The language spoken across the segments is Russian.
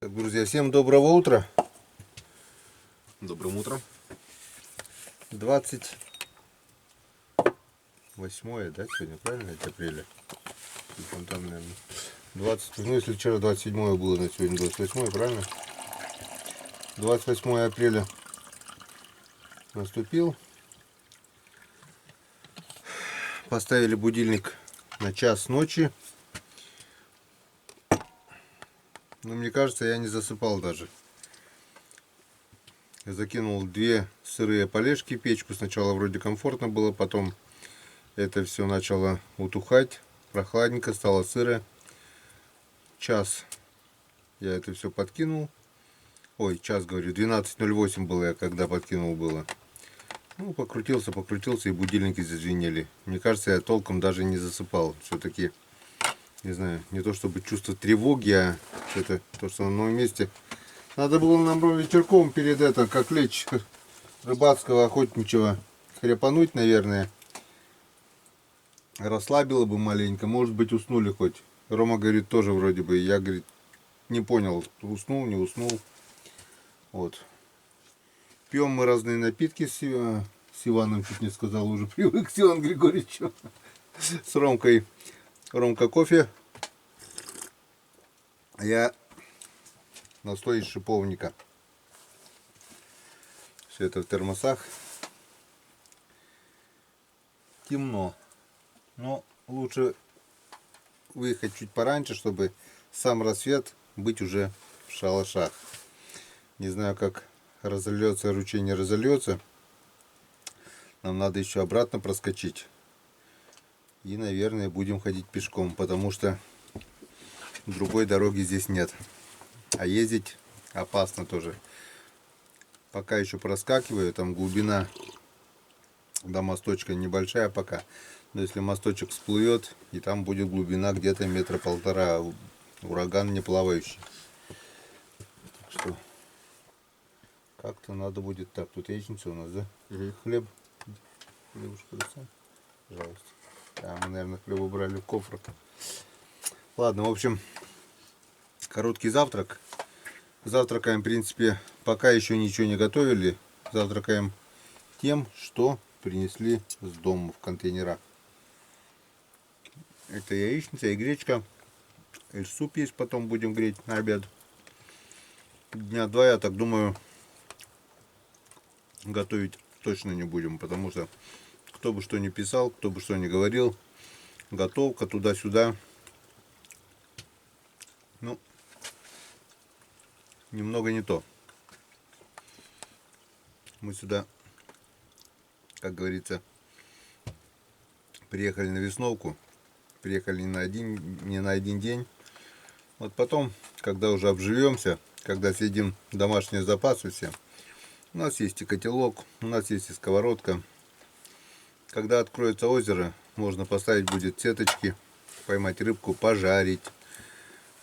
Так, друзья, всем доброго утра. Добрым утром. 28, да, сегодня, правильно, это апреля? Там, наверное, 20, ну, если вчера 27 было, на сегодня 28, правильно? 28 апреля наступил. Поставили будильник на час ночи. Но мне кажется, я не засыпал даже. Я закинул 2 сырые полежки в печку. Сначала вроде комфортно было, потом это все начало утухать. Прохладненько, стало сыро. Час я это все подкинул. Ой, час говорю, 12:08 было я, когда подкинул было. Ну, покрутился, и будильники зазвенели. Мне кажется, я толком даже не засыпал. Все-таки, не знаю, не то чтобы чувство тревоги, а это то, что на новом месте. Надо было нам вечерком перед это, как лечь рыбацкого, охотничьего, хряпануть, наверное. Расслабило бы маленько, может быть, уснули хоть. Рома говорит, тоже вроде бы. Я, говорит, не понял, уснул, не уснул. Вот. Пьем мы разные напитки с Иваном, чуть не сказал, уже привык с Иваном Григорьевичем. С Ромкой. Ромка кофе. Я настой из шиповника. Все это в термосах. Темно. Но лучше выехать чуть пораньше, чтобы сам рассвет быть уже в шалашах. Не знаю, как разольется ручей, не разольется. Нам надо еще обратно проскочить. И, наверное, будем ходить пешком, потому что другой дороги здесь нет. А ездить опасно тоже. Пока еще проскакиваю, там глубина до мосточка небольшая пока. Но если мосточек всплывет, и там будет глубина где-то 1,5 метра, ураган не плавающий. Так что как-то надо будет так. Тут яичница у нас, да? Угу. Хлеб. Хлебушка, пожалуйста. Да, мы, наверное, хлеб убрали в кофр. Ладно, в общем, короткий завтрак. Завтракаем, в принципе, пока еще ничего не готовили. Завтракаем тем, что принесли с дома в контейнерах. Это яичница и гречка. И суп есть, потом будем греть на обед. Дня 2, я так думаю, готовить точно не будем, потому что кто бы что ни писал, кто бы что ни говорил, готовка туда-сюда. Ну, немного не то. Мы сюда, как говорится, приехали на весновку. Приехали не на один день. Вот потом, когда уже обживемся, когда съедим домашние запасы все, у нас есть и котелок, у нас есть и сковородка. Когда откроется озеро, можно поставить будет сеточки, поймать рыбку, пожарить,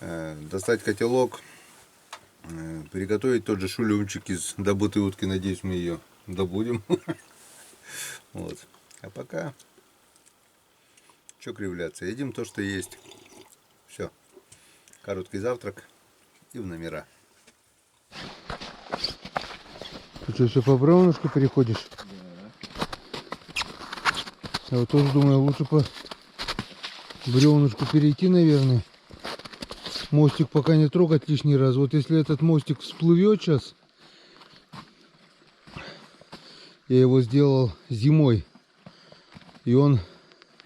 достать котелок, приготовить тот же шулюмчик из добытой утки. Надеюсь, мы ее добудем. Вот. А пока что кривляться, едим то, что есть. Все. Короткий завтрак и в номера. Ты что, все по бревнышку переходишь? Да. Я вот тоже думаю, лучше по бревнышку перейти, наверное. Мостик пока не трогать лишний раз. Вот если этот мостик всплывет сейчас, я его сделал зимой, и он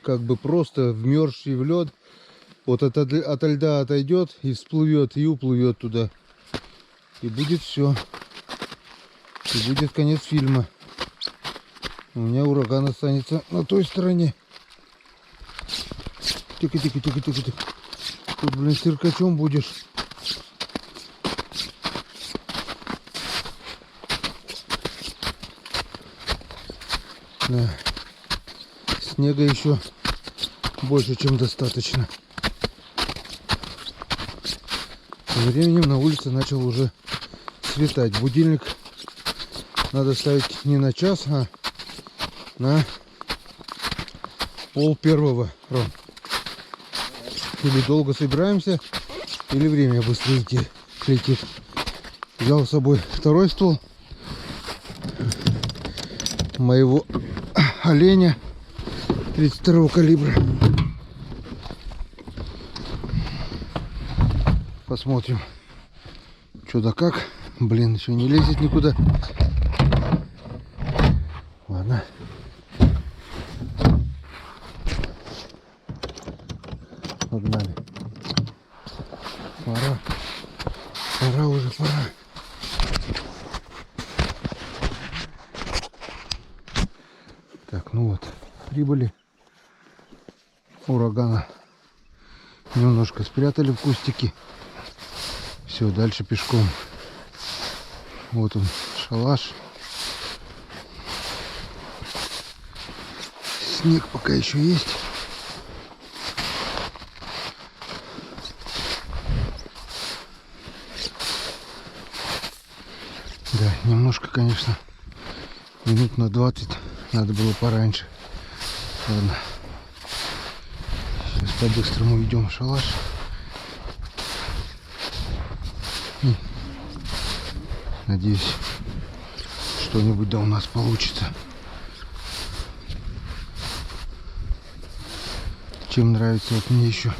как бы просто вмерзший в лед, вот от льда отойдет и всплывет, и уплывет туда. И будет все. И будет конец фильма. У меня ураган останется на той стороне. Тихо. Тут, блин, циркачом будешь. Да. Снега еще больше, чем достаточно. Тем временем на улице начал уже светать. Будильник надо ставить не на час, а на 12:30. Или долго собираемся, или время быстро идти. шалаш летит. Взял с собой второй ствол моего оленя 32 калибра. Посмотрим, что да как. Блин, еще не лезет никуда. Ладно. Погнали. Пора. Пора уже, пора. Так, ну вот, прибыли. Урагана немножко спрятали в кустики. Все, дальше пешком. Вот он, шалаш. Снег пока еще есть. Да, немножко, конечно, минут на 20 надо было пораньше. Ладно. Сейчас по-быстрому идем в шалаш. И надеюсь, что-нибудь да у нас получится. Чем нравится вот мне еще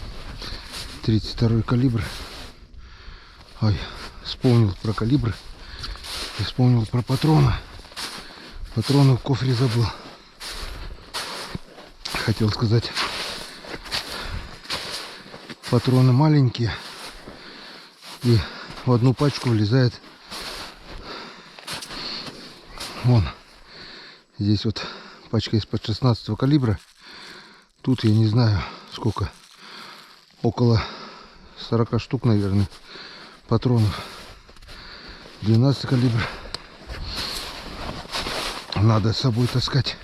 32 калибр. Ой, вспомнил про калибр. И вспомнил про патроны. Патроны в кофре забыл. Хотел сказать, патроны маленькие. И в одну пачку влезает. Вон. Здесь вот пачка из-под 16 калибра. Тут я не знаю сколько. Около 40 штук, наверное, патронов. 12 калибр. Надо с собой таскать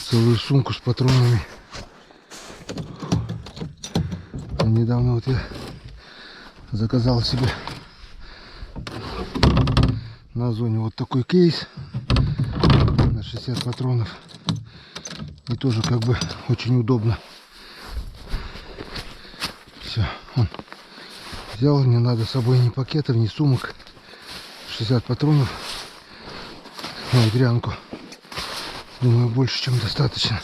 целую сумку с патронами. Недавно вот я заказал себе на Озоне вот такой кейс на 60 патронов. И тоже как бы очень удобно. Все, он взял, не надо с собой ни пакетов, ни сумок. 60 патронов на удрянку. Думаю, больше, чем достаточно.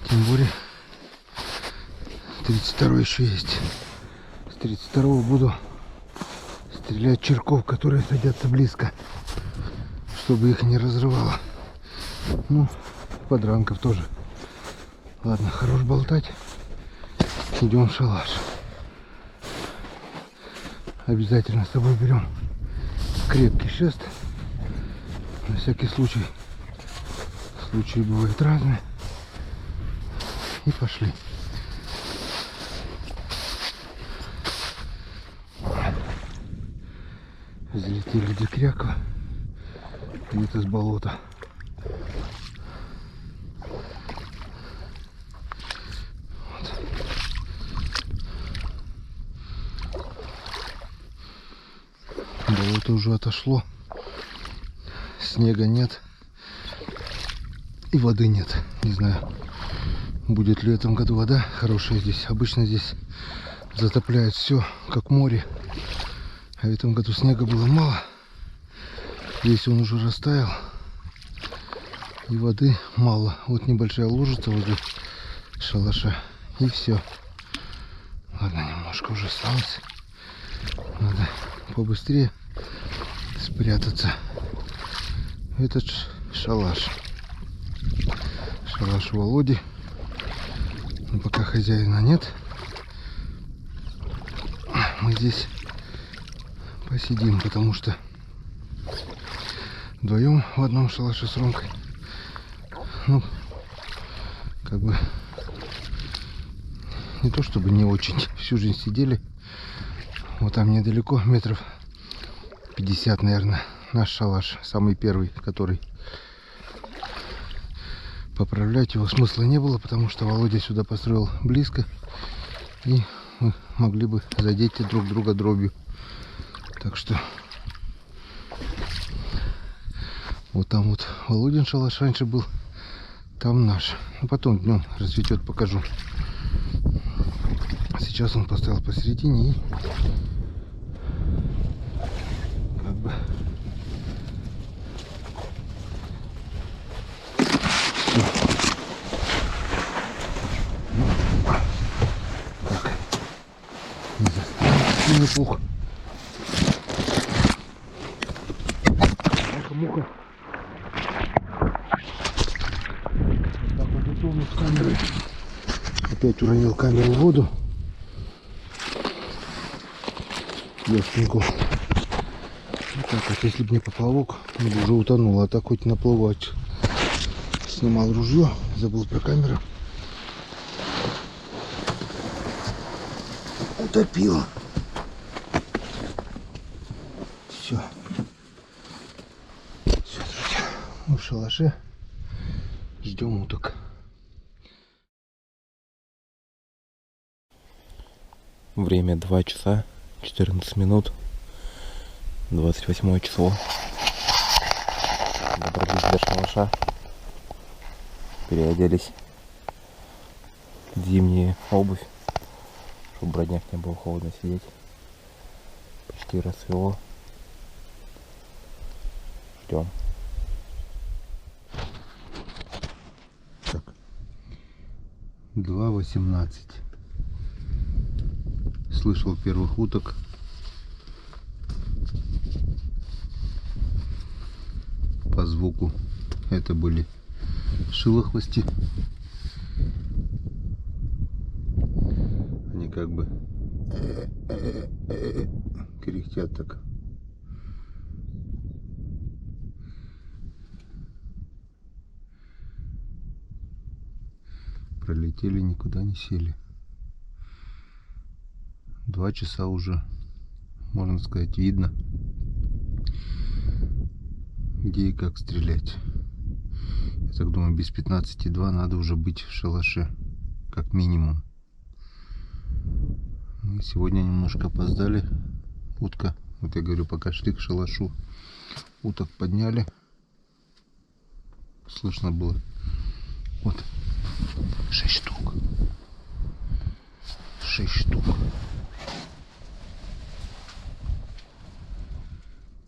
Тем более 32 еще есть. С 32 буду стрелять черков, которые садятся близко, чтобы их не разрывало. Ну, подранков тоже. Ладно, хорош болтать. Идем в шалаш. Обязательно с собой берем крепкий шест. На всякий случай. Случаи бывают разные. И пошли. Залетели дикряква. Где-то с болота. Вот. Болото уже отошло. Снега нет. И воды нет. Не знаю, будет ли в этом году вода хорошая здесь. Обычно здесь затопляет все, как море. А в этом году снега было мало. Здесь он уже растаял. И воды мало. Вот небольшая лужица возле шалаша. И все. Ладно, немножко уже осталось. Надо побыстрее спрятаться. Этот шалаш. Шалаш у Володи. Но пока хозяина нет, мы здесь посидим, потому что вдвоем в одном шалаше с Ромкой, ну, как бы не то чтобы не очень, всю жизнь сидели. Вот там недалеко, метров 50, наверное, наш шалаш, самый первый, который поправлять его смысла не было, потому что Володя сюда построил близко, и мы могли бы задеть друг друга дробью. Так что вот там вот Володин шалаш раньше был, там наш. Ну, потом днем расцветет, покажу. Сейчас он поставил посередине и как бы не пух. Муха. Так вот готовлю с камерой. Опять уронил камеру в воду. Легкенько. Вот так вот, если бы не поплавок, он бы уже утонул. А так хоть наплывать. Снимал ружье, забыл про камеру. Утопил. Все. Все, друзья. Мы в шалаше. Ждем уток. Время 2 часа 14 минут. 28 число. Добрались до шалаша. Переоделись в зимнюю обувь, чтобы бродняк не было холодно сидеть. Почти рассвело. Ждем. Так. 2:18. Слышал первых уток. По звуку это были шилохвости. Они как бы кряхтят так. Пролетели, никуда не сели. 2 часа уже, можно сказать, видно, где и как стрелять. Я так думаю, без 15:02 надо уже быть в шалаше, как минимум. Мы сегодня немножко опоздали. Утка, вот я говорю, пока шли к шалашу, уток подняли. Слышно было. Вот 6 штук. 6 штук.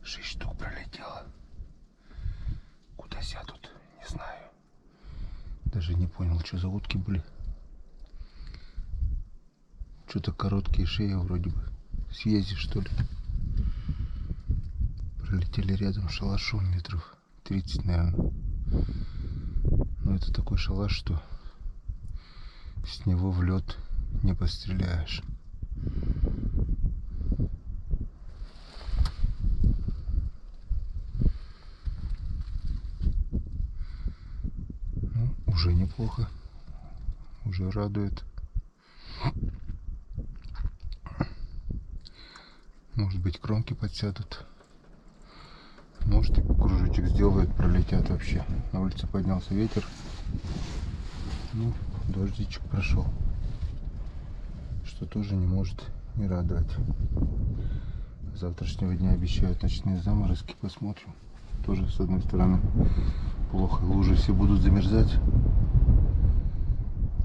6 штук пролетело. Куда сядут, не знаю. Даже не понял, что за утки были. Что-то короткие шеи вроде бы. Съезди, что ли. Пролетели рядом с шалашом метров 30, наверное. Но это такой шалаш, что с него в лед не постреляешь. Ну, уже неплохо. Уже радует. Может быть, кромки подсядут. Может, и кружочек сделают, пролетят вообще. На улице поднялся ветер. Ну, дождичек прошел. Что тоже не может не радовать. С завтрашнего дня обещают ночные заморозки. Посмотрим. Тоже, с одной стороны, плохо. Лужи все будут замерзать.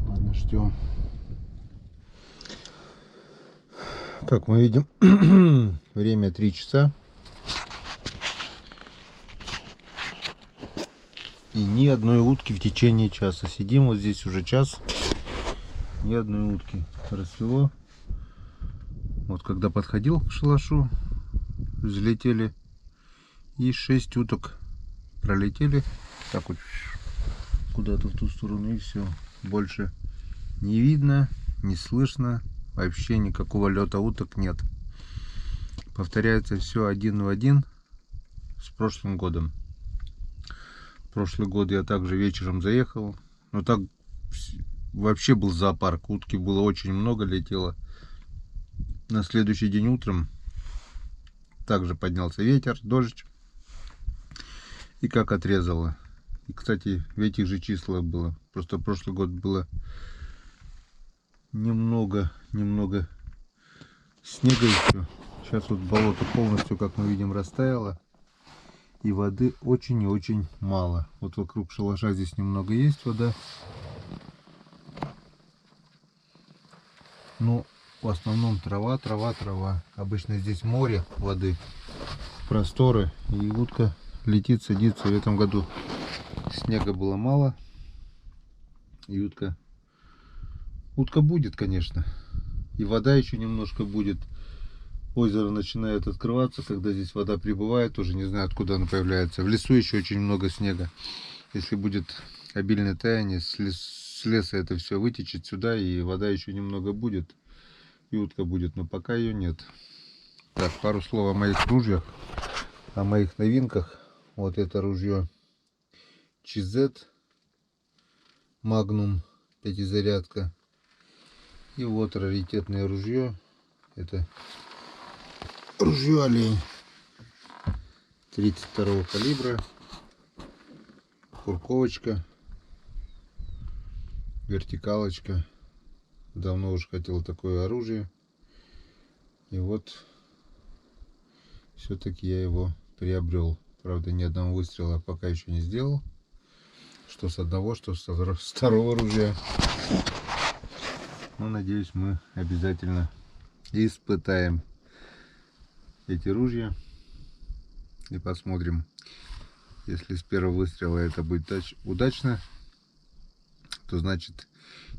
Ладно, ждем. Как мы видим, время 3 часа. И ни одной утки в течение часа. Сидим вот здесь уже час. Ни одной утки. Рассвело. Вот когда подходил к шалашу, взлетели. И 6 уток пролетели. Так вот куда-то в ту сторону, и все. Больше не видно, не слышно. Вообще никакого лета уток нет. Повторяется все один в один с прошлым годом. Прошлый год я также вечером заехал. Но так вообще был зоопарк. Утки было очень много, летело. На следующий день утром также поднялся ветер, дождь. И как отрезало. И, кстати, в этих же числах было. Просто прошлый год было немного снега еще. Сейчас вот болото полностью, как мы видим, растаяло. И воды очень и очень мало. Вот вокруг шалаша здесь немного есть вода. Но в основном трава, трава, трава. Обычно здесь море воды, просторы, и утка летит, садится. В этом году снега было мало, и утка будет, конечно. И вода еще немножко будет. Озеро начинает открываться, когда здесь вода прибывает, уже не знаю, откуда она появляется. В лесу еще очень много снега. Если будет обильное таяние, с леса это все вытечет сюда, и вода еще немного будет, и утка будет, но пока ее нет. Так, пару слов о моих ружьях, о моих новинках. Вот это ружье ЧЗ Magnum, пятизарядка. И вот раритетное ружье. Это ружье олень 32 калибра, курковочка, вертикалочка. Давно уж хотел такое оружие, и вот все-таки я его приобрел. Правда, ни одного выстрела пока еще не сделал, что с одного, что с второго ружья. Но надеюсь, мы обязательно испытаем эти ружья и посмотрим. Если с первого выстрела это будет удачно, то значит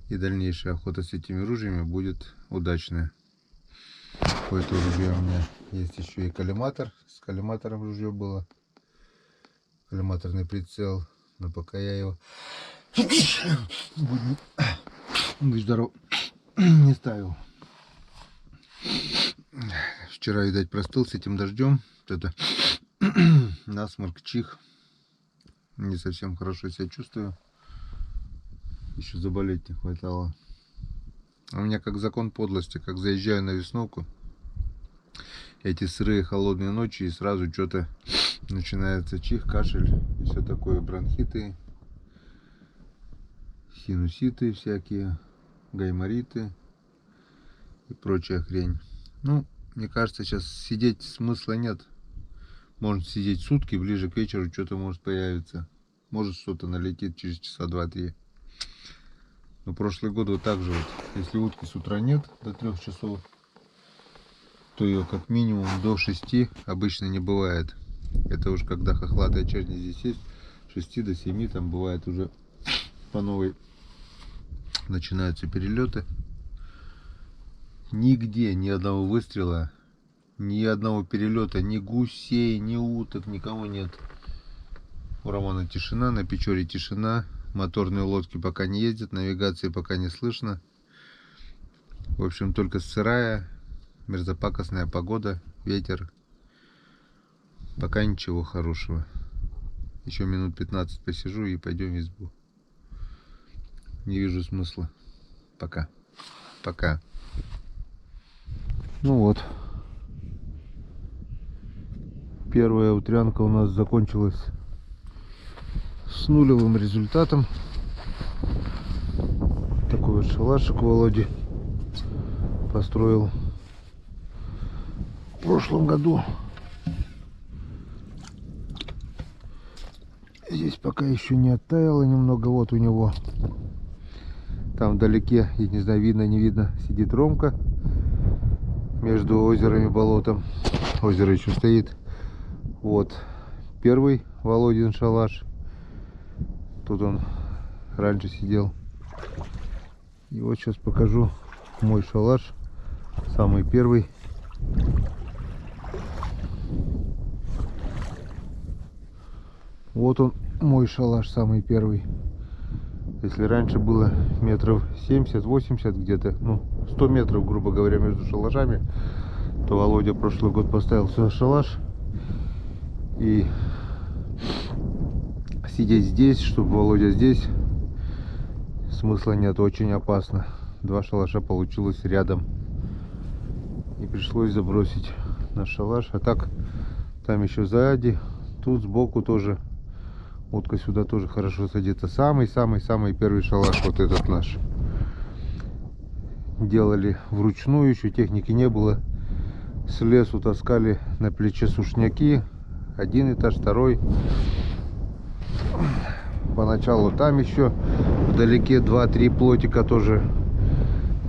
и дальнейшая охота с этими ружьями будет удачная. У этого ружья у меня есть еще и коллиматор. С коллиматором ружье было. Коллиматорный прицел. Но пока я его будь здоров, не ставил. Вчера, видать, простыл с этим дождем. Вот это насморк, чих. Не совсем хорошо себя чувствую. Еще заболеть не хватало. У меня как закон подлости, как заезжаю на весновку, эти сырые холодные ночи, и сразу что-то начинается чих, кашель и все такое, бронхиты, синуситы всякие, гаймориты и прочая хрень. Ну, мне кажется, сейчас сидеть смысла нет. Можно сидеть сутки, ближе к вечеру что-то может появиться. Может что-то налетит через часа 2-3. Но прошлый год вот так же вот. Если утки с утра нет до 3 часов, то ее как минимум до 6 обычно не бывает. Это уж когда хохлатая чернь здесь есть, 6 до 7 там бывает уже по новой начинаются перелеты. Нигде ни одного выстрела, ни одного перелета, ни гусей, ни уток, никого нет. У Романа тишина, на Печоре тишина, моторные лодки пока не ездят, навигации пока не слышно. В общем, только сырая, мерзопакостная погода, ветер. Пока ничего хорошего. Еще минут 15 посижу и пойдем в избу. Не вижу смысла. Пока. Пока. Ну вот. Первая утрянка у нас закончилась с нулевым результатом. Такой вот шалашик Володи построил в прошлом году. Здесь пока еще не оттаяло немного. Вот у него там вдалеке, я не знаю, видно, не видно, сидит Ромка между озером и болотом. Озеро еще стоит. Вот первый Володин шалаш. Тут он раньше сидел. И вот сейчас покажу мой шалаш, самый первый. Вот он, мой шалаш, самый первый. Если раньше было метров 70-80 где-то, ну 100 метров, грубо говоря, между шалашами, то Володя прошлый год поставил сюда шалаш. И сидеть здесь, чтобы Володя здесь, смысла нет, очень опасно. Два шалаша получилось рядом. И пришлось забросить наш шалаш. А так, там еще сзади, тут сбоку тоже. Утка сюда тоже хорошо садится. Самый-самый-самый первый шалаш, вот этот наш. Делали вручную, еще техники не было. С лесу таскали на плече сушняки. Один этаж, второй. Поначалу там еще вдалеке 2-3 плотика тоже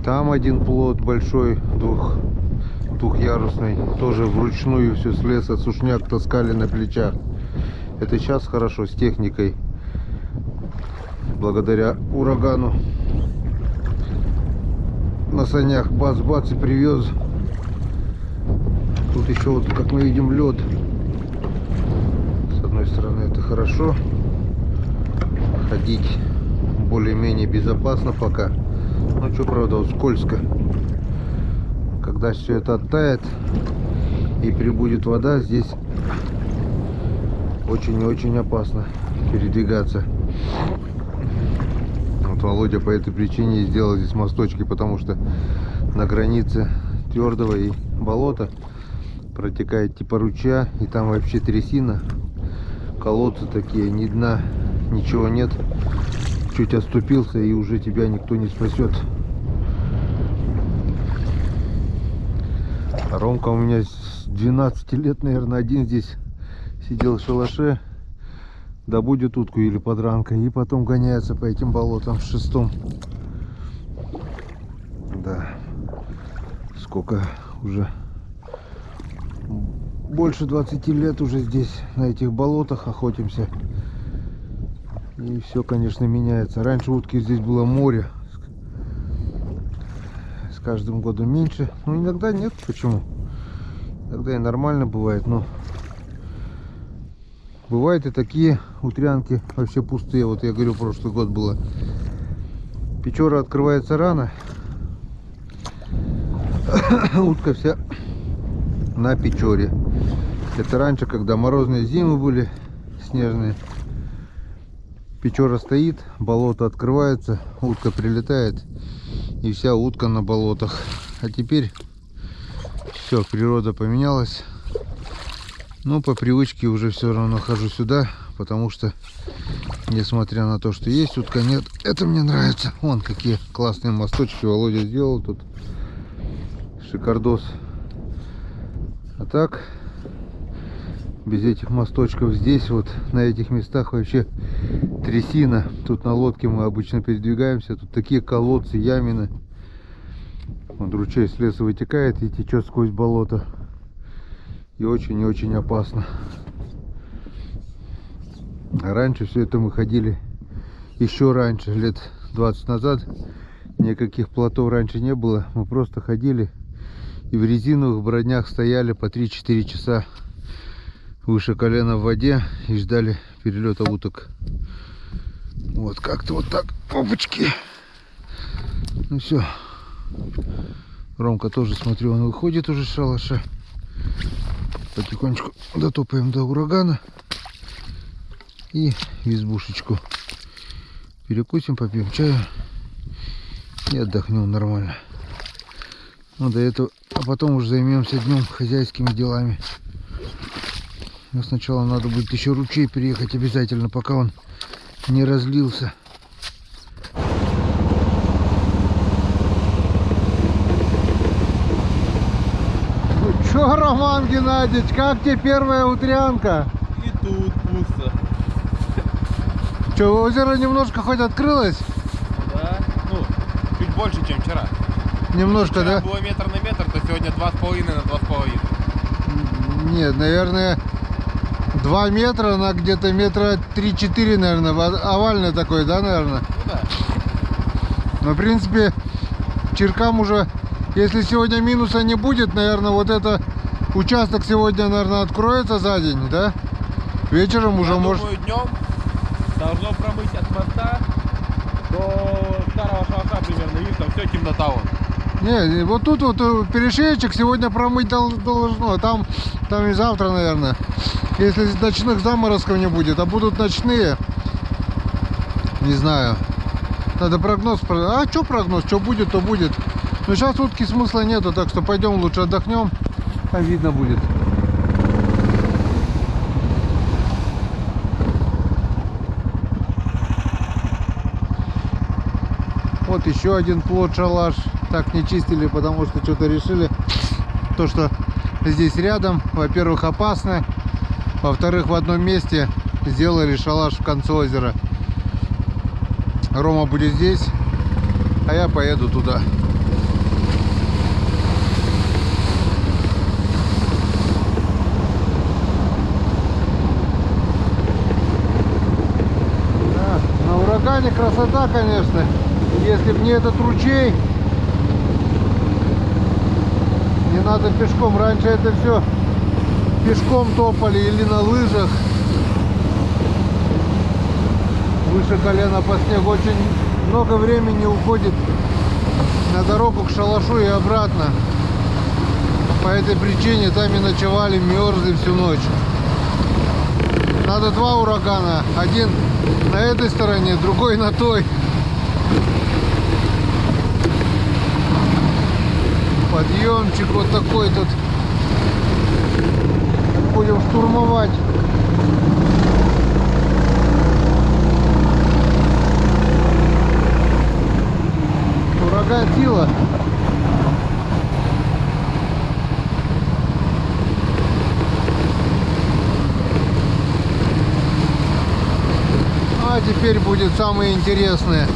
Там один плот большой, двухъярусный, тоже вручную все с леса, сушняк таскали на плечах. Это сейчас хорошо с техникой, благодаря урагану. На санях бац-бац и привез. Тут еще вот, как мы видим, лед. С одной стороны это хорошо, ходить более-менее безопасно пока. Ну что, правда, вот скользко. Когда все это оттает и прибудет вода, здесь очень и очень опасно передвигаться. Вот Володя по этой причине и сделал здесь мосточки, потому что на границе твердого и болота протекает типа ручья, и там вообще трясина, колодцы такие, ни дна, ничего нет. Чуть оступился, и уже тебя никто не спасет. Ромка у меня с 12 лет, наверное, один здесь сидел в шалаше, добудет утку или подранка, и потом гоняется по этим болотам с шестом. Да, сколько уже, больше 20 лет уже здесь на этих болотах охотимся. И все, конечно, меняется. Раньше утки здесь было море. С каждым годом меньше. Ну, иногда нет. Почему? Иногда и нормально бывает, но бывают и такие утрянки вообще пустые. Вот я говорю, прошлый год было. Печора открывается рано. Утка вся на печоре. Это раньше, когда морозные зимы были, снежные. Печора стоит, болото открывается, утка прилетает, и вся утка на болотах. А теперь все, природа поменялась. Но по привычке уже все равно хожу сюда, потому что, несмотря на то, что есть утка, нет, это мне нравится. Вон какие классные мосточки Володя сделал тут. Шикардос. А так, без этих мосточков здесь, вот на этих местах вообще трясина. Тут на лодке мы обычно передвигаемся. Тут такие колодцы, ямины. Вот ручей с леса вытекает и течет сквозь болото. И очень и очень опасно. А раньше все это мы ходили еще раньше, лет 20 назад. Никаких плотов раньше не было. Мы просто ходили и в резиновых бронях стояли по 3-4 часа выше колена в воде и ждали перелета уток. Вот как-то вот так. Опачки. Ну все. Ромка тоже, смотрю, он выходит уже с шалаша. Потихонечку дотопаем до урагана. И в избушечку перекусим, попьем чаю и отдохнем нормально. Ну, до этого, а потом уже займемся днем хозяйскими делами. Но сначала надо будет еще ручей переехать обязательно, пока он не разлился. Ну чё, Роман Геннадьевич, как тебе первая утрянка? И тут пусто. Че, озеро немножко хоть открылось? Да, ну, чуть больше, чем вчера. Немножко, Вчера да? было метр на метр, то сегодня 2,5 на 2,5. Нет, наверное, 2 метра на где-то метра 3-4, наверное, овальный такой, да, наверное? Ну да. Но, в принципе, черкам уже, если сегодня минуса не будет, наверное, вот это участок сегодня, наверное, откроется за день, да? Вечером уже Я может... думаю, днем должно промыть от моста до старого шалаша примерно. Видишь, там все темнота вон. Не, вот тут вот перешеечек сегодня промыть должно, там и завтра, наверное. Если ночных заморозков не будет, а будут ночные, не знаю. Надо прогноз. А что прогноз? Что будет, то будет. Но сейчас утки смысла нету, так что пойдем лучше отдохнем. Там видно будет. Вот еще один плот шалаш. Так не чистили, потому что что-то решили. То, что здесь рядом, во-первых, опасно. Во-вторых, в одном месте сделали шалаш в конце озера. Рома будет здесь, а я поеду туда. урагане красота, конечно. Если бы не этот ручей, не надо пешком. Раньше это все пешком топали или на лыжах. Выше колена по снегу. Очень много времени уходит на дорогу к шалашу и обратно. По этой причине там и ночевали, мерзли всю ночь. Надо два урагана. Один на этой стороне, другой на той. Подъемчик вот такой тут. Будем штурмовать. Ураган сила. А теперь будет самое интересное.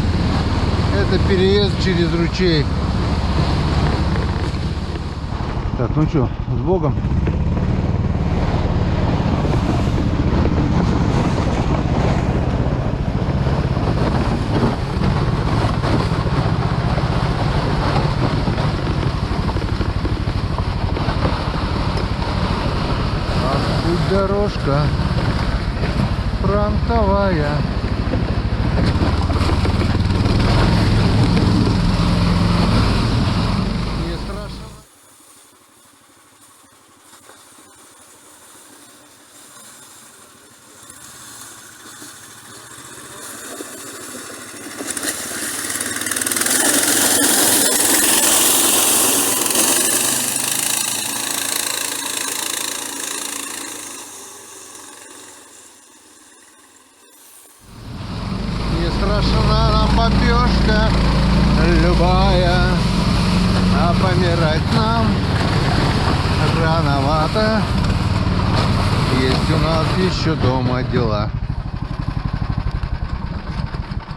Это переезд через ручей. Так, ну что, с Богом. А путь дорожка фронтовая. Не страшно. Не страшна нам бомбежка любая, а помирать нам рановато. Есть у нас еще дома дела.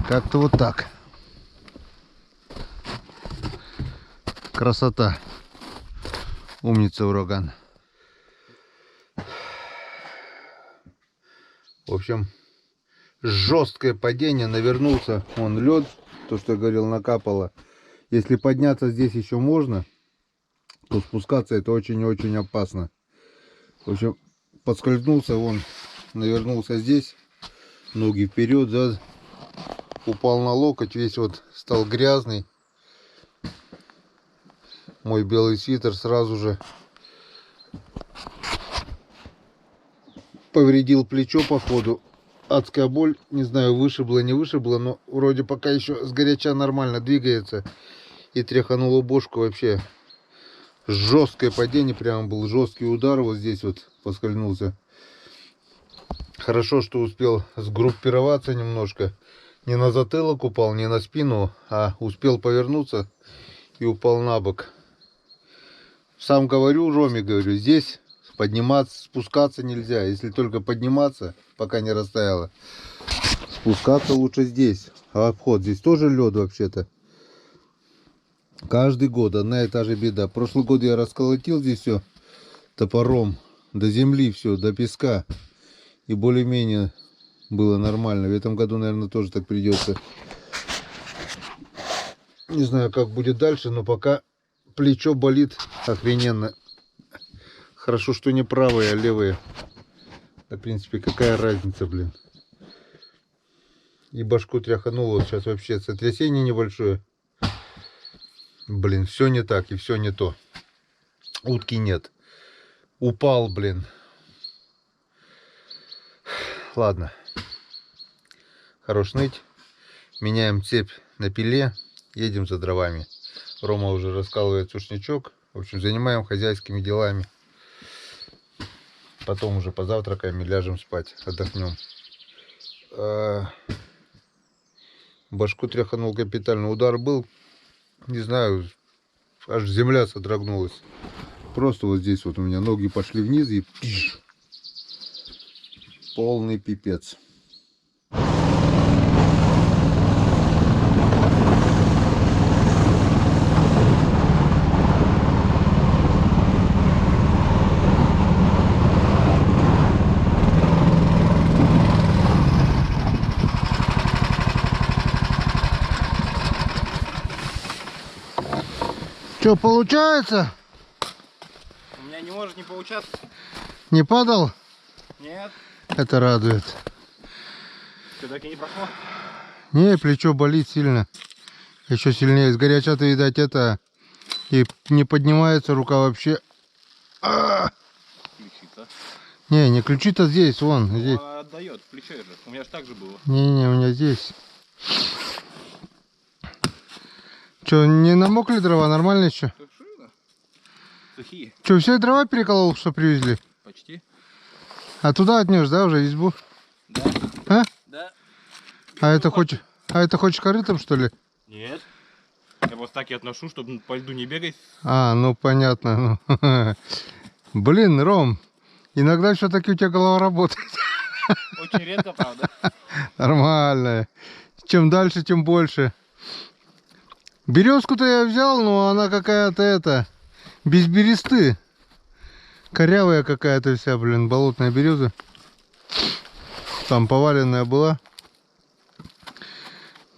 Как-то вот так. Красота. Умница, ураган. В общем, жесткое падение, навернулся. Вон лед, то, что я говорил, накапало. Если подняться здесь еще можно, то спускаться это очень-очень опасно. В общем, подскользнулся, вон, навернулся здесь, ноги вперед, зад, упал на локоть, весь вот стал грязный. Мой белый свитер сразу же повредил плечо, походу. Адская боль, не знаю, вышибла, не вышибла, но вроде пока еще сгоряча нормально двигается. И тряханула бошку вообще. Жесткое падение, прям был жесткий удар, вот здесь вот поскользнулся. Хорошо, что успел сгруппироваться немножко. Не на затылок упал, не на спину, а успел повернуться и упал на бок. Сам говорю, Роме говорю, здесь подниматься, спускаться нельзя. Если только подниматься, пока не растаяло. Спускаться лучше здесь. А обход здесь тоже лед вообще-то. Каждый год одна и та же беда. Прошлый год я расколотил здесь все топором до земли, все, до песка. И более-менее было нормально. В этом году, наверное, тоже так придется. Не знаю, как будет дальше, но пока плечо болит охрененно. Хорошо, что не правые, а левые. Да, в принципе, какая разница, блин. И башку тряхануло. Вот сейчас вообще сотрясение небольшое. Блин, все не так и все не то. Утки нет. Упал, блин. Ладно. Хорош ныть. Меняем цепь на пиле. Едем за дровами. Рома уже раскалывает сушничок. В общем, занимаем хозяйскими делами. Потом уже позавтракаем и ляжем спать. Отдохнем. Башку тряханул капитально. Удар был. Не знаю. Аж земля содрогнулась. Просто вот здесь вот у меня ноги пошли вниз и пиш. Полный пипец. Что, получается? У меня не может не получаться. Не падал? Нет. Это радует. Что, так и не прошло? Не, плечо болит сильно. Еще сильнее. С горяча-то, видать, это... И не поднимается рука вообще. Ключица. Не ключи-то здесь, вон, здесь. Она отдает, плечо же. У меня же так же было. Не, у меня здесь. Че, не намокли дрова? Нормально еще? Сухие. Че, все дрова переколол, что привезли? Почти. А туда отнешь, да, уже избу? Да. А? Да. А это хочешь корытом, что ли? Нет. Я просто так и отношу, чтобы по льду не бегать. А, ну понятно. Ну. Блин, Ром, иногда все-таки у тебя голова работает. Очень редко, правда. Нормально. Чем дальше, тем больше. Березку-то я взял, но она какая-то без бересты. Корявая какая-то вся, блин, болотная береза. Там поваленная была.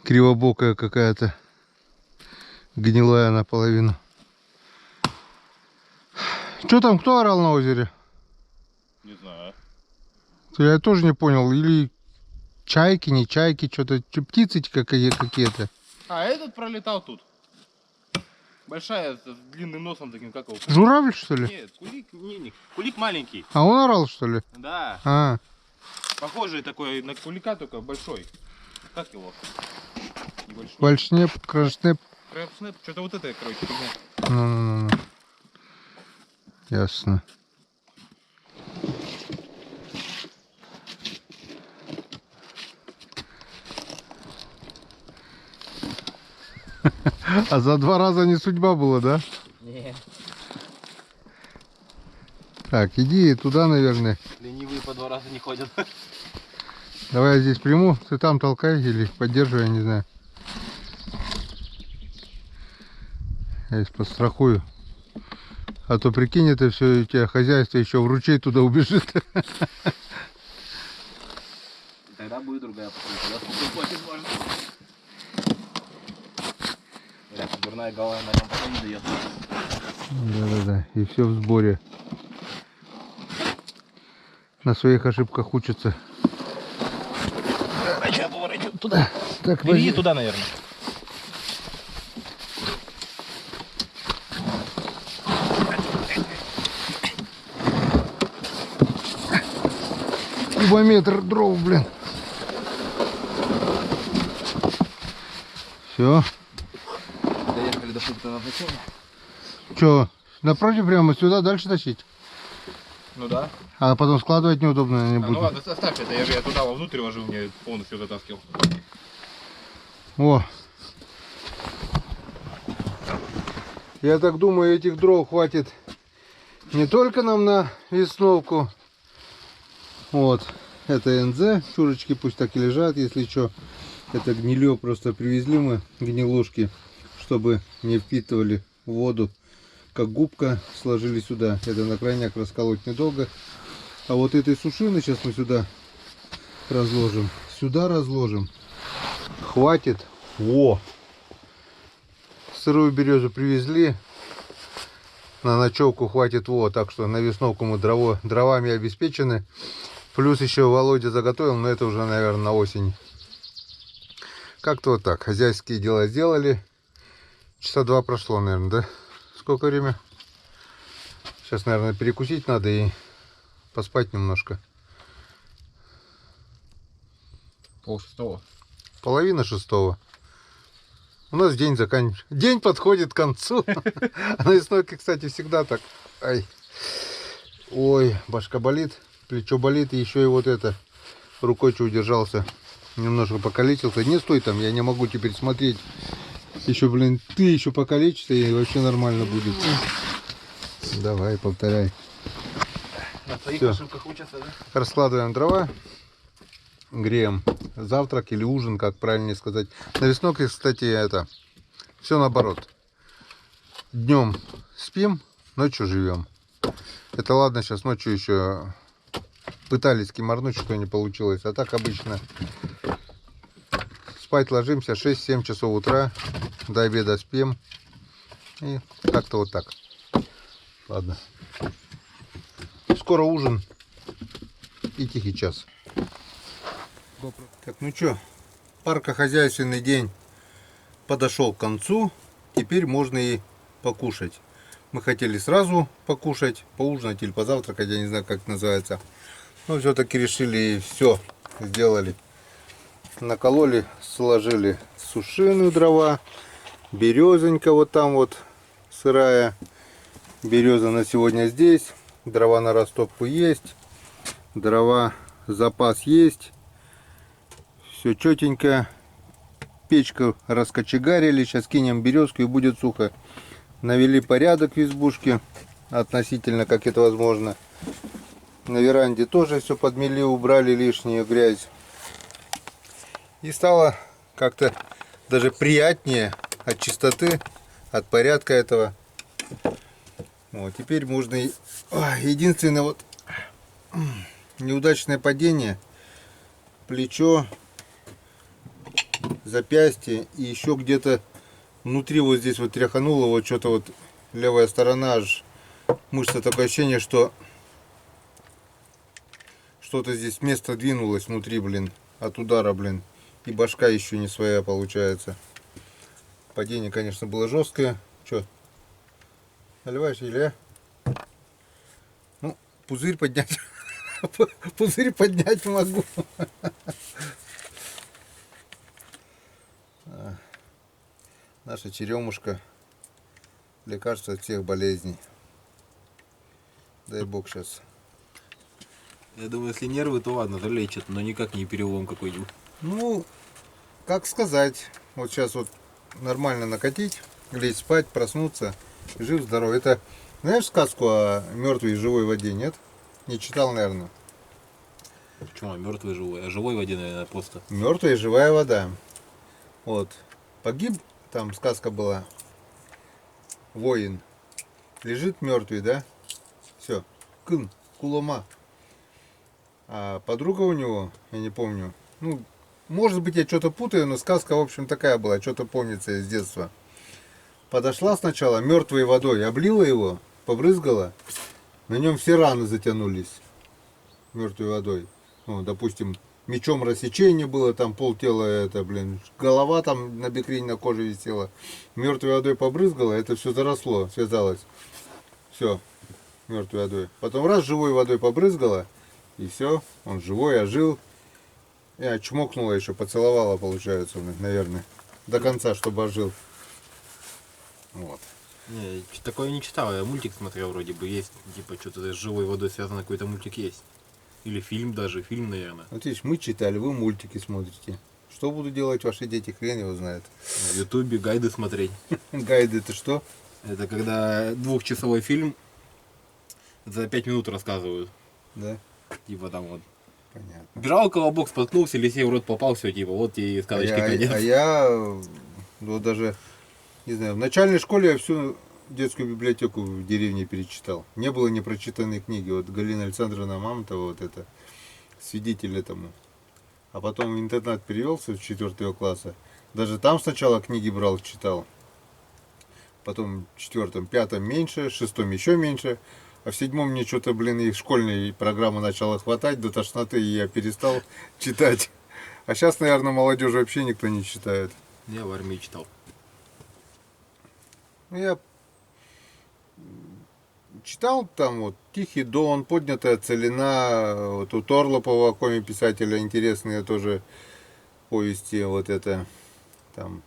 Кривобокая какая-то. Гнилая наполовину. Что там, кто орал на озере? Не знаю. Я тоже не понял. Или чайки, не чайки, что-то, птицы какие-то. А этот пролетал тут. Большая, с длинным носом таким, как его. Журавль, что ли? Нет, кулик, не, кулик маленький. А он орал, что ли? Да. А, Похожий такой на кулика, только большой. Как его? Небольшой. вальшнеп, кроншнеп. Крэб-снэп, что-то вот это, короче, фигня. Ну. Ясно. А за 2 раза не судьба была, да? Не. Так, иди туда, наверное. Ленивые по 2 раза не ходят. Давай я здесь приму, ты там толкай или поддерживай, я не знаю. Я здесь подстрахую. А то прикинь, это все, у тебя хозяйство еще в ручей туда убежит. Тогда будет другая посылка. Да, платить можно. Дурная голова на нем потом не дает. Да. И все в сборе. На своих ошибках учатся. А что я поворачиваю туда? Так, Бери туда, наверное. Кубометр дров, блин. Все. Доехали до пункта назначения. Че, напротив прямо сюда дальше тащить? Ну да. А потом складывать неудобно не Ну будет. ладно, оставь это, я туда вовнутрь вожу, мне полностью затаскивал. О. Я так думаю, этих дров хватит не только нам на весновку. Вот. Это НЗ. Чурочки пусть так и лежат, если что. Это гнилье просто привезли мы, гнилушки, чтобы не впитывали воду. Как губка сложили сюда. Это на крайняк расколоть недолго. А вот этой сушины сейчас мы сюда разложим. Сюда разложим. Хватит. Во! Сырую березу привезли. На ночевку хватит. Вот, так что на весновку мы дровами обеспечены. Плюс еще Володя заготовил, но это уже, наверное, на осень. Как-то вот так. Хозяйские дела сделали. Часа 2 прошло, наверное, да? Сколько время? Сейчас, наверное, перекусить надо и поспать немножко. 5:30. 5:30. У нас день заканчивается. День подходит к концу. А на весновке, кстати, всегда так. Ай. Ой, башка болит, плечо болит. И еще и вот это. Рукой что удержался. Немножко покалечился. Не стой там, я не могу теперь смотреть. Еще, блин, ты еще покалечишься и вообще нормально будет. Давай, повторяй. На своих Всё. ошибках учатся, да? Раскладываем дрова. Греем завтрак или ужин, как правильнее сказать. На весновке, кстати, это все наоборот. Днем спим, ночью живем. Это ладно, сейчас ночью еще пытались кимарнуть, что не получилось. А так обычно спать ложимся 6-7 часов утра. До обеда спим. И как-то вот так. Ладно. Скоро ужин и тихий час. Так, ну что, паркохозяйственный день подошел к концу. Теперь можно и покушать. Мы хотели сразу покушать, поужинать или позавтракать, я не знаю, как это называется. Но все-таки решили и все сделали. Накололи, сложили сушеную дрова, березонька вот там вот сырая. Береза на сегодня здесь, дрова на растопку есть, дрова запас есть. Все четенько. Печку раскочегарили, сейчас кинем березку и будет сухо. Навели порядок в избушке, относительно как это возможно. На веранде тоже все подмели, убрали лишнюю грязь. И стало как-то даже приятнее от чистоты, от порядка этого. Вот, теперь можно и... Единственное вот неудачное падение. Плечо, запястье и еще где-то внутри вот здесь вот тряхануло, вот что-то вот левая сторона аж мышца, такое ощущение, что что-то здесь место двинулось внутри, блин, от удара, блин. И башка еще не своя получается. Падение, конечно, было жесткое. Че, наливаешь или? Ну, пузырь поднять. Пузырь поднять могу. Наша черемушка. Лекарство от всех болезней. Дай бог сейчас. Я думаю, если нервы, то ладно, залечат, но никак не перелом какой-нибудь. Ну, как сказать. Вот сейчас вот нормально накатить, лечь спать, проснуться. Жив, здоров. Это, знаешь сказку о мертвой и живой воде, нет? Не читал, наверное. Почему? Мертвый живой. А живой в воде, наверное, просто. Мертвая и живая вода. Вот. Погиб, там сказка была. Воин. Лежит мертвый, да? Все. Кын, кулома. А подруга у него, я не помню. Ну, может быть, я что-то путаю, но сказка, в общем, такая была. Что-то помнится из детства. Подошла сначала мертвой водой, облила его, побрызгала. На нем все раны затянулись мертвой водой. Ну, допустим, мечом рассечение было, там полтела это, блин, голова там на бекрень на коже висела. Мертвой водой побрызгала, это все заросло, связалось. Все, мертвой водой. Потом раз живой водой побрызгала, и все, он живой, ожил. Я чмокнула еще, поцеловала, получается, наверное, до конца, чтобы ожил. Вот. Не, такое не читал, я мультик смотрел вроде бы, есть, типа, что-то с живой водой связано, какой-то мультик есть. Или фильм даже, фильм, наверное. Вот видишь, мы читали, вы мультики смотрите. Что будут делать ваши дети, хрен его знает. В Ютубе гайды смотреть. Гайды это что? Это когда 2-часовой фильм за 5 минут рассказывают. Да, Типа там вот. понятно. Бежал колобок, споткнулся, лисей в рот попал, все, типа, вот тебе и сказочки конец. А я вот даже, не знаю, в начальной школе я всю детскую библиотеку в деревне перечитал. Не было непрочитанной книги. Вот Галина Александровна Мамонтова, вот это, свидетель этому. А потом в интернат перевелся в 4 класса. Даже там сначала книги брал, читал. Потом в 4, 5 меньше, в 6 еще меньше. А в 7 мне что-то, блин, их школьной программы начало хватать до тошноты, и я перестал читать. А сейчас, наверное, молодежи вообще никто не читает. Я в армии читал. Я читал там вот «Тихий Дон», «Поднятая целина», вот у Торлопова, коми писателя, интересные тоже повести, вот это там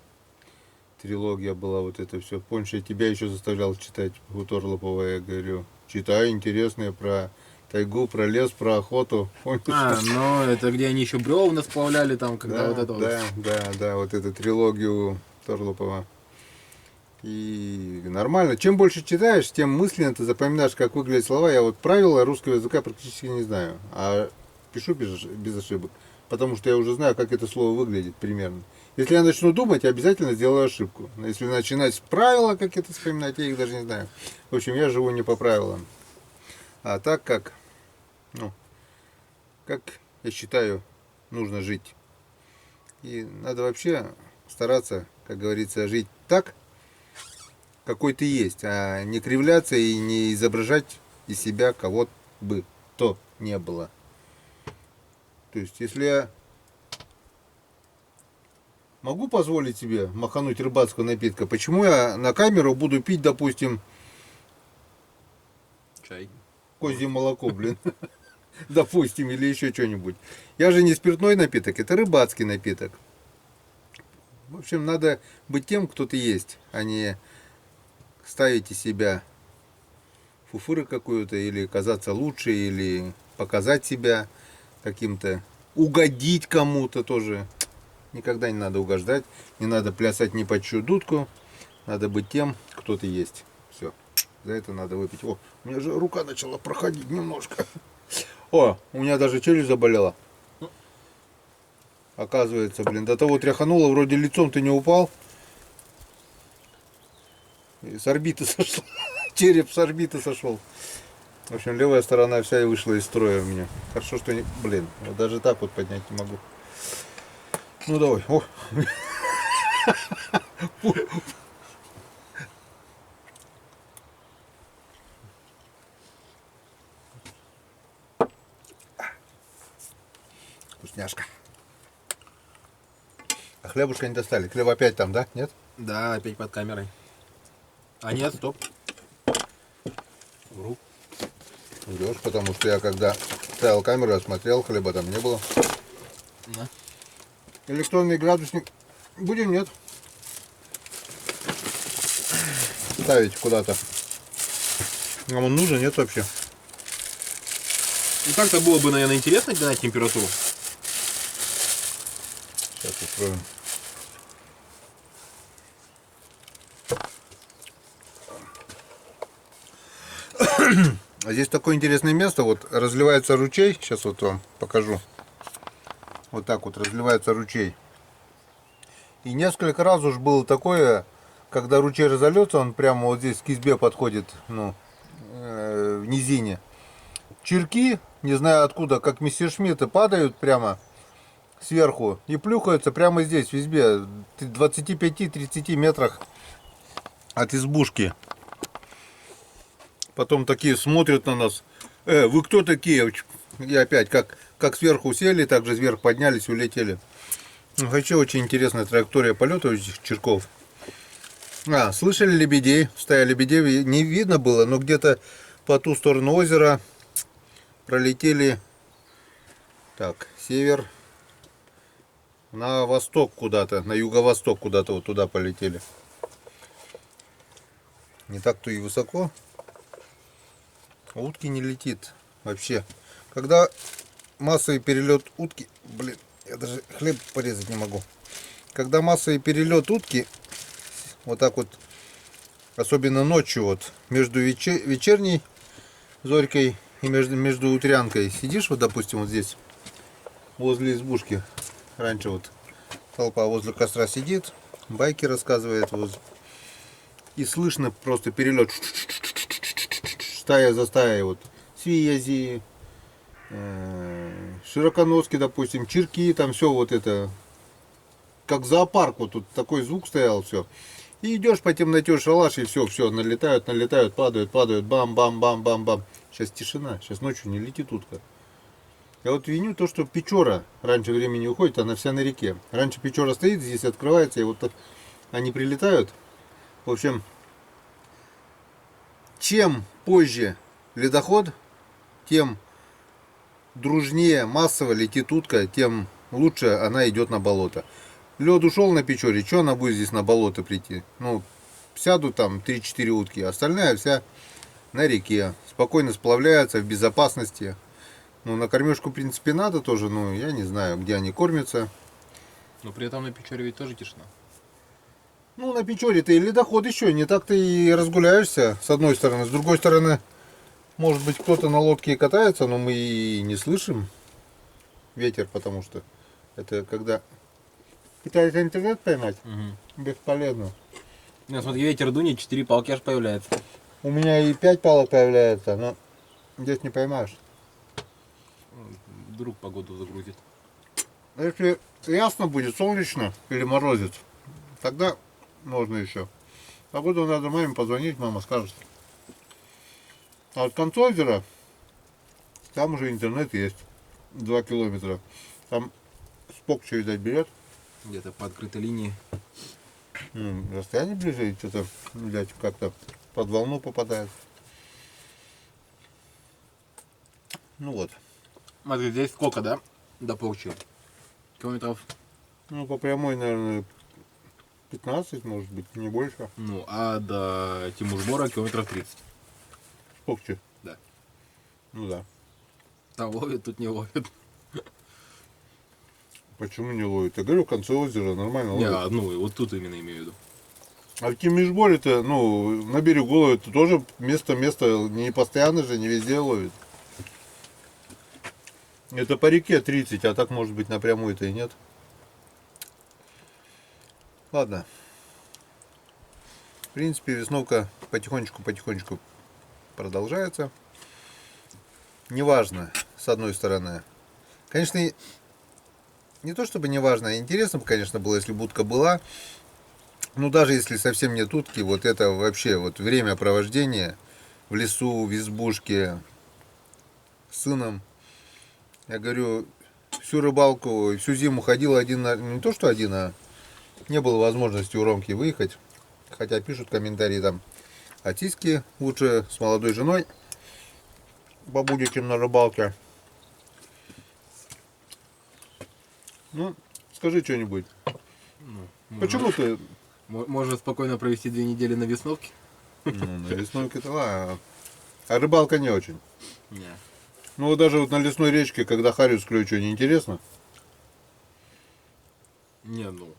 трилогия была, вот это все. Помнишь, я тебя еще заставлял читать у Торлопова, я говорю, читай интересные про тайгу, про лес, про охоту. Помнишь? Ну это где они еще бревна сплавляли там, когда Да, вот это да, вот. да, вот эту трилогию Торлопова. И нормально. Чем больше читаешь, тем мысленно ты запоминаешь, как выглядят слова. Я вот правила русского языка практически не знаю, а пишу без ошибок, потому что я уже знаю, как это слово выглядит примерно. Если я начну думать, я обязательно сделаю ошибку. Но если начинать с правила, как это вспоминать, я их даже не знаю. В общем, я живу не по правилам. А так как, ну, как я считаю, нужно жить. И надо вообще стараться, как говорится, жить так, какой ты есть, а не кривляться и не изображать из себя кого бы то не было. То есть, если я могу позволить себе махануть рыбацкого напитка, почему я на камеру буду пить, допустим, Чай. козье молоко, блин, допустим, или еще что-нибудь. Я же не спиртной напиток, это рыбацкий напиток. В общем, надо быть тем, кто ты есть, а не ставить из себя фуфыры какую-то, или казаться лучше, или показать себя каким-то, угодить кому-то тоже. Никогда не надо угождать, не надо плясать ни под чью дудку, надо быть тем, кто ты есть. Все, за это надо выпить. О, у меня же рука начала проходить немножко. О, у меня даже челюсть заболела. Оказывается, блин, до того тряхануло, вроде лицом ты не упал. И с орбиты сошел. Череп с орбиты сошел. В общем, левая сторона вся и вышла из строя у меня. Хорошо, что не... Блин, вот даже так вот поднять не могу. Ну давай. О. Вкусняшка. А хлебушка не достали. Хлеб опять там, да? Нет? Да, опять под камерой. А нет, стоп. Вру. Идешь, потому что я когда ставил камеру, осмотрел, хлеба там не было. На. Электронный градусник будем, нет? Ставить куда-то. Нам он нужен, нет вообще? Ну так-то было бы, наверное, интересно глянуть температуру. Сейчас устроим. А здесь такое интересное место, вот разливается ручей, сейчас вот вам покажу. Вот так вот разливается ручей. И несколько раз уж было такое, когда ручей разольется, он прямо вот здесь к избе подходит, ну, в низине. Черки, не знаю откуда, как мессершмитты, падают прямо сверху и плюхаются прямо здесь, в избе, в 25-30 метрах от избушки. Потом такие смотрят на нас. Вы кто такие? И опять, как сверху сели, так же вверх поднялись, улетели. Вообще очень интересная траектория полета у этих черков. Слышали лебедей? Стая лебедей не видно было, но где-то по ту сторону озера пролетели. Так, север. На восток куда-то, на юго-восток куда-то вот туда полетели. Не так-то и высоко. Утки не летит вообще. Когда массовый перелет утки... Блин, я даже хлеб порезать не могу. Когда массовый перелет утки, вот так вот, особенно ночью, вот, между вечерней зорькой и между утрянкой, сидишь, вот, допустим, вот здесь, возле избушки. Раньше вот толпа возле костра сидит, байки рассказывает, вот, и слышно просто перелет. Стая за стаей, вот, свиязи, широконоски, допустим, черки, там все вот это, как зоопарк, вот тут такой звук стоял, все. И идешь по темноте, шалаш, и все, налетают, падают, бам-бам-бам-бам-бам. Сейчас тишина, сейчас ночью не летит утка. Я вот виню то, что Печора раньше времени уходит, она вся на реке. Раньше Печора стоит, здесь открывается, и вот так они прилетают. В общем, чем позже ледоход, тем дружнее массово летит утка, тем лучше она идет на болото. Лед ушел на Печоре, что она будет здесь на болото прийти? Ну, сядут там 3-4 утки, остальная вся на реке. Спокойно сплавляются в безопасности. Ну, на кормежку, в принципе, надо тоже, но я не знаю, где они кормятся. Но при этом на Печоре ведь тоже тишина. Ну, на Печоре-то и ледоход еще, не так ты и разгуляешься, с одной стороны. С другой стороны, может быть, кто-то на лодке и катается, но мы и не слышим ветер, потому что это когда пытается интернет поймать, бесполезно. Ну, смотри, ветер дунет, 4 палки аж появляется. У меня и 5 палок появляется, но здесь не поймаешь. Вдруг погоду загрузит. Если ясно будет, солнечно или морозец, тогда можно еще. Погоду надо маме позвонить, мама скажет. А от конца озера там уже интернет есть. 2 километра. Там спок что, видать, берет. Где-то по открытой линии. Расстояние ближе, и что-то, видать, как-то под волну попадает. Ну вот. Смотри, здесь сколько, да? До Порчи? Километров. Ну, по прямой, наверное, 15, может быть, не больше. Ну, а до Тимушбора километров 30. Спокче. Да. Ну да. Там ловит, тут не ловит. Почему не ловит? Я говорю, в конце озера нормально Не, ловит. ну, вот тут именно имею в виду. А в Тимишборе-то, ну, на берегу ловит, тоже место не постоянно же, не везде ловит. Это по реке 30, а так может быть напрямую-то и нет. Ладно. В принципе, весновка потихонечку продолжается. Неважно, с одной стороны. Конечно, не то чтобы неважно, а интересно бы, конечно, было, если бы утка была. Ну, даже если совсем нет утки, вот это вообще вот времяпровождение в лесу, в избушке с сыном. Я говорю, всю рыбалку, всю зиму ходил один, не то что один, а не было возможности у Ромки выехать. Хотя пишут комментарии там, а тиски лучше с молодой женой побудете, чем на рыбалке. Ну, скажи что-нибудь. Почему ты... Можно спокойно провести 2 недели на весновке? Ну, на весновке-то ладно. А рыбалка не очень. Не. Ну вот даже вот на лесной речке, когда хариус клюет, неинтересно. Не, ну.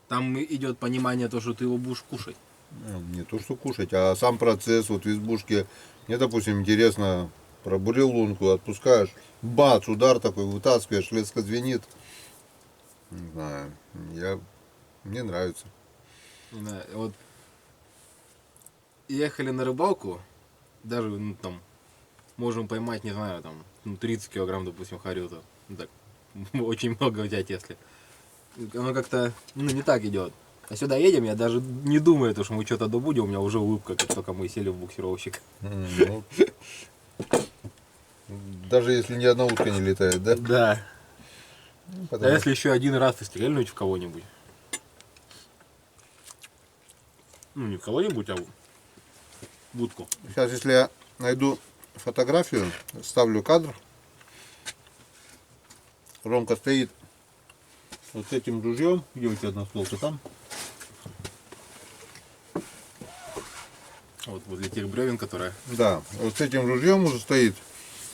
Там идет понимание то, что ты его будешь кушать. Не то что кушать, а сам процесс вот в избушке. Мне, допустим, интересно, пробурил лунку, отпускаешь, бац, удар такой, вытаскиваешь, леска звенит. Не знаю, мне нравится. Не знаю, вот ехали на рыбалку, даже, ну, там, можем поймать, не знаю, там, ну, 30 килограмм, допустим, хариута. Ну, так, очень много взять, если. Оно как-то, ну, не так идет. А сюда едем, я даже не думаю, что мы что-то добудем, у меня уже улыбка, как только мы сели в буксировщик. Ну, даже если ни одна утка не летает, да? Да. Ну, А потому если еще один раз и стрельнуть в кого-нибудь? Ну, не в кого-нибудь, а в утку. Сейчас, если я найду фотографию, ставлю кадр. Ромка стоит вот с этим ружьем. Где у тебя одностволка? Там. Вот возле тех бревен, которые... Да, вот с этим ружьем уже стоит.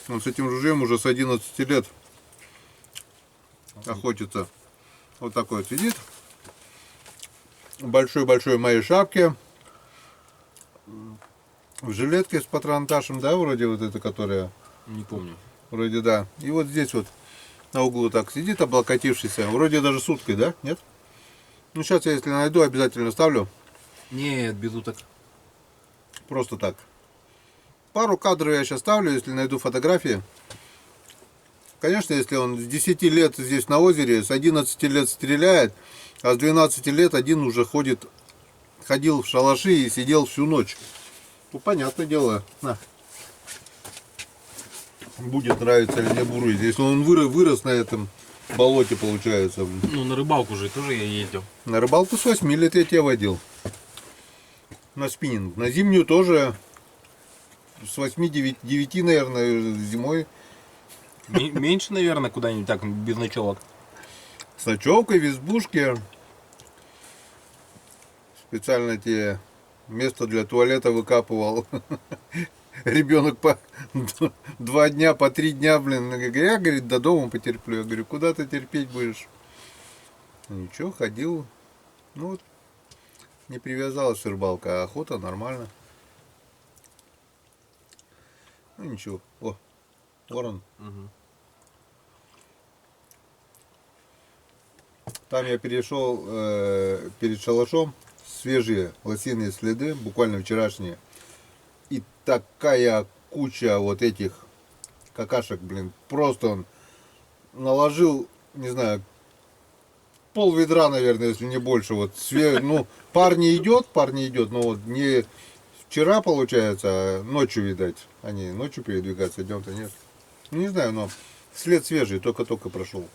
Он с этим ружьем уже с 11 лет охотится. Вот такой вот сидит. Большой-большой в моей шапке. В жилетке с патронташем, да, вроде вот это, которая... Не помню. Вроде да. И вот здесь вот на углу так сидит, облокотившийся. Вроде даже с уткой, да? Нет? Ну, сейчас я, если найду, обязательно ставлю. Нет, без уток. Просто так. Пару кадров я сейчас ставлю, если найду фотографии. Конечно, если он с 10 лет здесь на озере, с 11 лет стреляет, а с 12 лет один уже ходил в шалаши и сидел всю ночь. Ну, понятное дело. На. Будет нравиться ли мне бурый. Если он вырос на этом болоте, получается. Ну, на рыбалку же тоже я ездил. На рыбалку с 8 лет я тебя водил. На спиннинг. На зимнюю тоже с 8-9, наверное, зимой. Меньше, наверное, куда-нибудь так, без ночевок. С ночевкой в избушке. Специально тебе место для туалета выкапывал. Ребенок по 2 дня, по 3 дня, блин. Я, говорит, до дома потерплю. Я говорю, куда ты терпеть будешь? Ничего, ходил. Ну вот, не привязалась рыбалка, а охота нормально. Ну ничего. О, ворон. Угу. Там я перешел перед шалашом. Свежие лосиные следы, буквально вчерашние. И такая куча вот этих какашек, блин. Просто он наложил, не знаю, пол ведра, наверное, если не больше. Вот ну, парни идет, но вот не вчера, получается, а ночью, видать. Они ночью передвигаться, днем-то нет. Ну, не знаю, но след свежий, только-только прошел.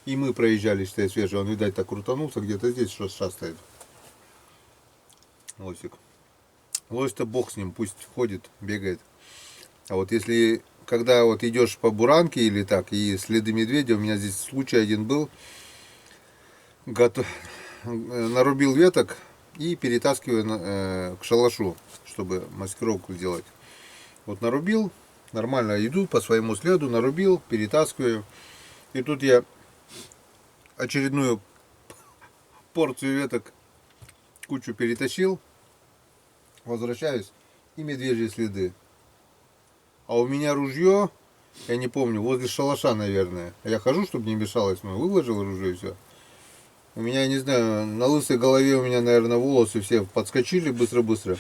И мы проезжали, считай, свежий. Он, видать, так крутанулся, где-то здесь что шастает. Лосик. Лось-то бог с ним, пусть ходит, бегает. А вот если, когда вот идешь по буранке или так, и следы медведя, у меня здесь случай один был, нарубил веток и перетаскиваю к шалашу, чтобы маскировку сделать. Вот нарубил, нормально иду по своему следу, нарубил, перетаскиваю. И тут я очередную порцию веток, кучу перетащил, возвращаюсь, и медвежьи следы. А у меня ружье, я не помню, возле шалаша, наверное. Я хожу, чтобы не мешалось, но выложил ружье и все. У меня, я не знаю, на лысой голове у меня, наверное, волосы все подскочили быстро-быстро.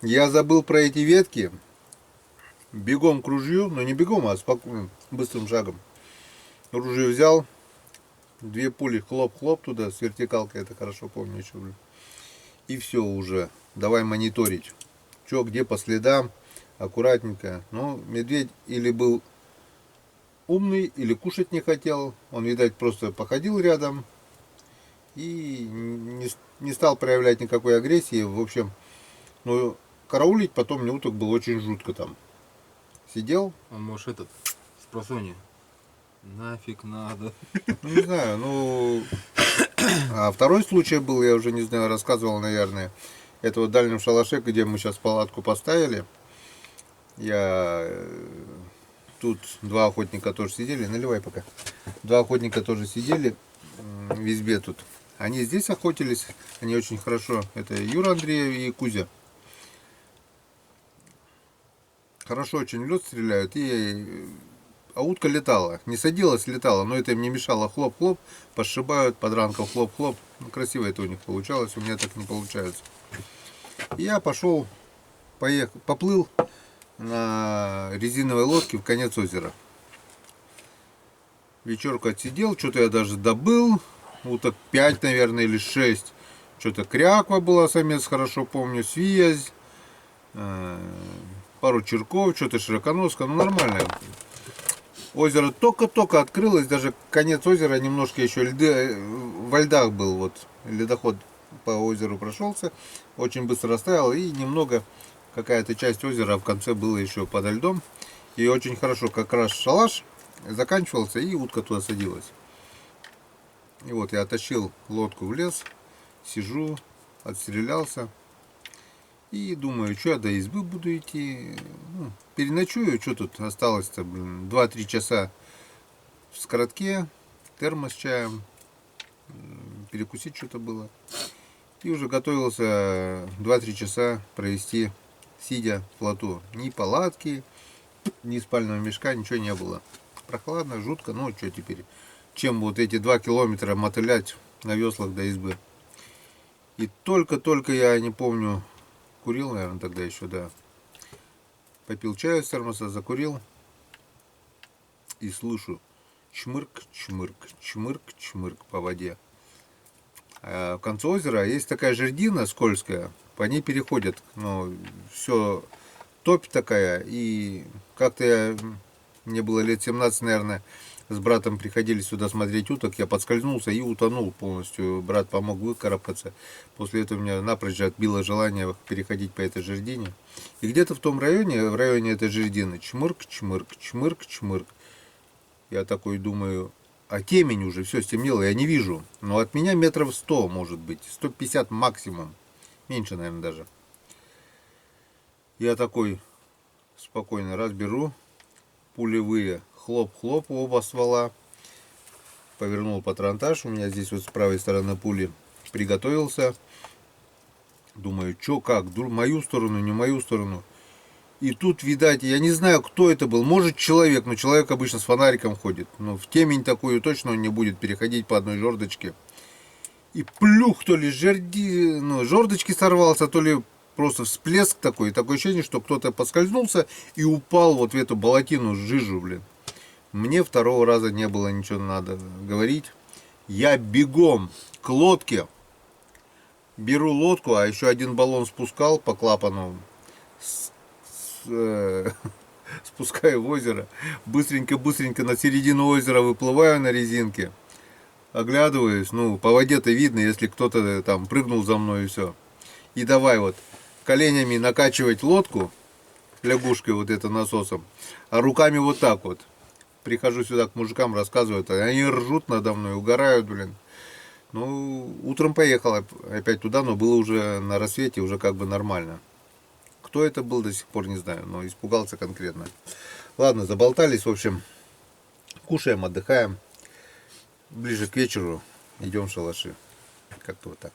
Я забыл про эти ветки. Бегом к ружью, но не бегом, а спокойным, быстрым шагом. Ружье взял, 2 пули, хлоп-хлоп туда, с вертикалкой, это хорошо помню еще. И все уже, давай мониторить. Че, где по следам, аккуратненько. Но медведь или был умный, или кушать не хотел. Он, видать, просто походил рядом и не стал проявлять никакой агрессии. В общем, ну, караулить потом мне уток было очень жутко там. Сидел. Он может с просонья. Нафиг надо. Ну, не знаю, ну... А второй случай был, я уже не знаю, рассказывал, наверное. Это вот в дальнем шалаше, где мы сейчас палатку поставили. Тут 2 охотника тоже сидели. Наливай пока. 2 охотника тоже сидели в избе тут. Они здесь охотились. Они очень хорошо. Это Юра Андреев и Кузя. Хорошо очень в лед стреляют. А утка летала. Не садилась, летала. Но это им не мешало. Хлоп-хлоп. Подшибают под ранком. Хлоп-хлоп. Ну, красиво это у них получалось. У меня так не получается. Я пошел, поплыл на резиновой лодке в конец озера. Вечерку отсидел. Что-то я даже добыл. Уток 5, наверное, или 6. Что-то кряква была, самец, хорошо помню. Связь. Пару черков. Что-то широконоска. Ну, нормально. Озеро только-только открылось, даже конец озера немножко еще во льдах был, вот ледоход по озеру прошелся, очень быстро растаял, и немного какая-то часть озера в конце была еще подо льдом, и очень хорошо как раз шалаш заканчивался, и утка туда садилась. И вот я оттащил лодку в лес, сижу, отстрелялся, и думаю, что я до избы буду идти, ну, переночую, что тут осталось-то, 2-3 часа в скоротке, термос с чаем, перекусить что-то было. И уже готовился 2-3 часа провести, сидя в плоту. Ни палатки, ни спального мешка, ничего не было. Прохладно, жутко, ну что теперь, чем вот эти 2 километра мотылять на веслах до избы. И только-только я, не помню, курил, наверное, тогда еще, да. Попил чаю с термоса, закурил. И слышу чмырк, чмырк, чмырк, чмырк по воде. А в конце озера есть такая жердина скользкая. По ней переходят. Ну, все топь такая. И как-то мне было лет 17, наверное, с братом приходили сюда смотреть уток, я подскользнулся и утонул полностью. Брат помог выкарабкаться. После этого меня напрочь отбило желание переходить по этой жердине. И где-то в том районе, в районе этой жердины, чмырк, чмырк, чмырк, чмырк. Я такой думаю, а темень уже, все стемнело, я не вижу. Но от меня метров 100, может быть, 150 максимум. Меньше, наверное, даже. Я такой спокойно разберу пулевые. Хлоп-хлоп, оба ствола. Повернул патронтаж. У меня здесь вот с правой стороны пули. Приготовился. Думаю, что, как? Мою сторону, не мою сторону. И тут, видать, я не знаю, кто это был. Может, человек, но человек обычно с фонариком ходит. Но в темень такую точно он не будет переходить по одной жердочке. И плюх, то ли жердочки сорвался, то ли просто всплеск такой. Такое ощущение, что кто-то поскользнулся и упал вот в эту болотину, жижу, блин. Мне второго раза не было ничего надо говорить. Я бегом к лодке. Беру лодку, а еще один баллон спускал по клапану. Спускаю в озеро. Быстренько на середину озера выплываю на резинке. Оглядываюсь, ну, по воде-то видно, если кто-то там прыгнул за мной и все. И давай вот коленями накачивать лодку, лягушкой вот это насосом, а руками вот так вот. Прихожу сюда к мужикам, рассказываю, они ржут надо мной, угорают, блин. Ну, утром поехал опять туда, но было уже на рассвете, уже как бы нормально. Кто это был, до сих пор не знаю, но испугался конкретно. Ладно, заболтались, в общем, кушаем, отдыхаем. Ближе к вечеру идем в шалаши. Как-то вот так.